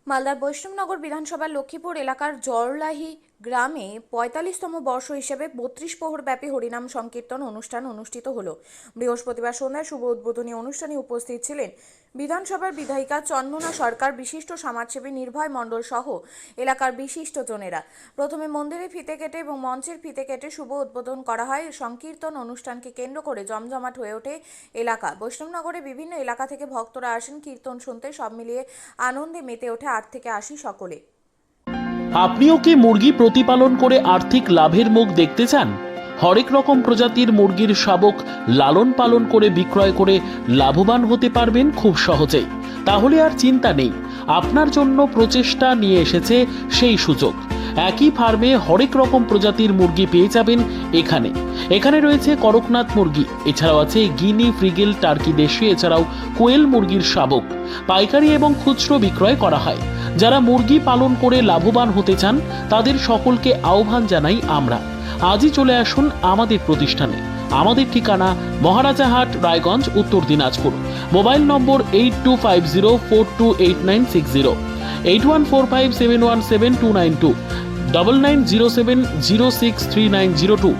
মালদার বৈষ্ণবনগর বিধানসভার লক্ষ্মীপুর এলাকার জরলাহি গ্রামে ৪৫তম বর্ষ হিসেবে ৩২ প্রহর ব্যাপী হরিনাম সংকীর্তন অনুষ্ঠান অনুষ্ঠিত হলো। বৃহস্পতিবার সন্ধ্যায় শুভ উদ্বোধনী অনুষ্ঠানে উপস্থিত ছিলেন বিধানসভার বিধায়িকা চন্দনা সরকার, বিশিষ্ট সমাজসেবী নির্ভয় মণ্ডল সহ এলাকার বিশিষ্টজনেরা। প্রথমে মন্দিরে ফিতে কেটে এবং মঞ্চের ফিতে কেটে শুভ উদ্বোধন করা হয়। সংকীর্তন অনুষ্ঠানকে কেন্দ্র করে জমজমাট হয়ে ওঠে এলাকা। বৈষ্ণবনগরে বিভিন্ন এলাকা থেকে ভক্তরা আসেন কীর্তন শুনতে। সব মিলিয়ে আনন্দে মেতে ওঠে ৮ থেকে ৮০ সকলে। আপনিও কি মুরগি প্রতিপালন করে আর্থিক লাভের মুখ দেখতে চান? হরেক রকম প্রজাতির মুরগির শাবক লালন পালন করে বিক্রয় করে লাভবান হতে পারবেন খুব সহজেই। তাহলে আর চিন্তা নেই, আপনার জন্য প্রচেষ্টা নিয়ে এসেছে সেই সুযোগ। একই ফার্মে হরেক রকম প্রজাতির মুরগি পেয়ে যাবেন এখানে রয়েছে করকনাথ মুরগি, এছাড়াও আছে গিনি, ফ্রিগেল, টার্কি দেশি, এছাড়াও কোয়েল মুরগির শাবক পাইকারি এবং খুচরো বিক্রয় করা হয়। যারা মুরগি পালন করে লাভবান হতে চান তাদের সকলকে আহ্বান জানাই আমরা। আজই চলে আসুন আমাদের প্রতিষ্ঠানে। আমাদের ঠিকানা মহারাজাহাট, রায়গঞ্জ, উত্তর দিনাজপুর। মোবাইল নম্বর 8250428960, 8145717292, 9907063902।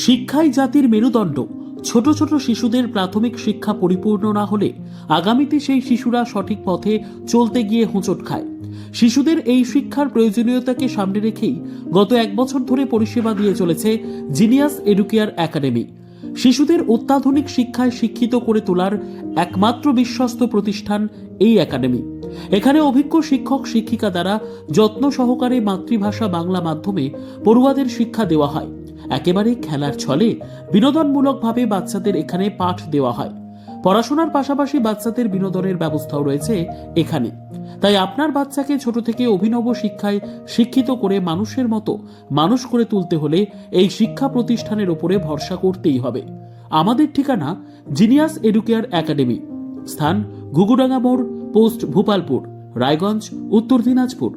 শিক্ষাই জাতির মেরুদণ্ড। ছোট ছোট শিশুদের প্রাথমিক শিক্ষা পরিপূর্ণ না হলে আগামীতে সেই শিশুরা সঠিক পথে চলতে গিয়ে হোঁচট খায়। শিশুদের এই শিক্ষার প্রয়োজনীয়তাকে সামনে রেখেই গত 1 বছর ধরে পরিষেবা দিয়ে চলেছে জিনিয়াস এডুকেয়ার একাডেমি। শিশুদের অত্যাধুনিক শিক্ষায় শিক্ষিত করে তোলার একমাত্র বিশ্বস্ত প্রতিষ্ঠান এই একাডেমি। এখানে অভিজ্ঞ শিক্ষক শিক্ষিকা দ্বারা যত্ন সহকারে মাতৃভাষা বাংলা মাধ্যমে পড়ুয়াদের শিক্ষা দেওয়া হয়। একেবারে খেলার ছলে বিনোদনমূলকভাবে বাচ্চাদের এখানে পাঠ দেওয়া হয়। পড়াশোনার পাশাপাশি বাচ্চাদের বিনোদনের ব্যবস্থাও রয়েছে এখানে। তাই আপনার বাচ্চাকে ছোট থেকে অভিনব শিক্ষায় শিক্ষিত করে মানুষের মতো মানুষ করে তুলতে হলে এই শিক্ষা প্রতিষ্ঠানের উপরে ভরসা করতেই হবে। আমাদের ঠিকানা জিনিয়াস এডুকেয়ার একাডেমি, স্থান ঘুঘুডাঙ্গা মোড়, পোস্ট ভূপালপুর, রায়গঞ্জ, উত্তর দিনাজপুর।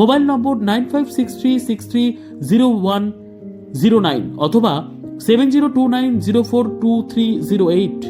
মোবাইল নম্বর 9563630109 অথবা 7029042308।